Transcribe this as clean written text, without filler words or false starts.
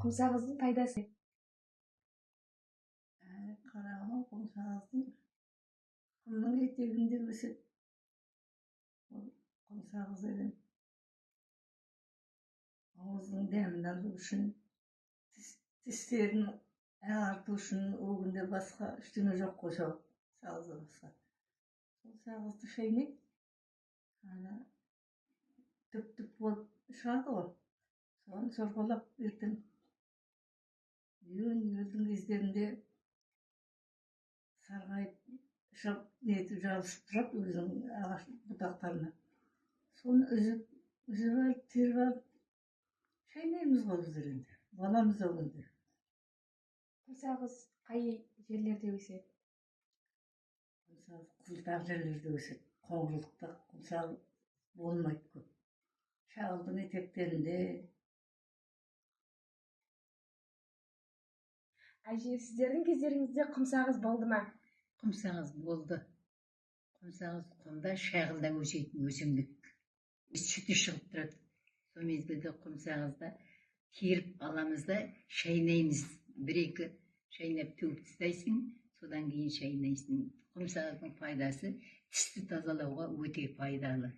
Құмсағыздың пайдасы. Қарағым, құмсағыздың құмның етегінде өседі. Құмсағыз деген ауыздың дәмін алу үшін, тістерін ағарту үшін, өгінде басқа ештеңе жоқ қой сол сағыздан басқа. Сол сағызды шайнап, түп-түп болып шығады ғой. Соны сорғалап ертең үйелдің кездерінде сарғайып шығып нетіп жабысып тұрады өзінің ағаш бұтақтарына. Соны үзіп алып, теріп алып шайнаймыз ғой біздер енді. Баламыз ол кезде. Құмсағыз қай жерлерде өседі? Құмсағыз қызылтақ жерлерде өседі. Қоңырлықта құмсағыз болмайды көп. Шағылдың етектерінде. Әже, сіздердің кездеріңізде құмсағыз болды ма? Құмсағыз болды. Құмсағыз құмда шағылда өсетін өсімдік. Сүті шығып тұрады. Сол мезгілде құмсағызда теріп аламыз да шайнаймыз. Бір-екі шайнап төгіп тастайсың, содан кейін шайнайсың. Құмсағыздың пайдасы тісті тазалауға өте пайдалы.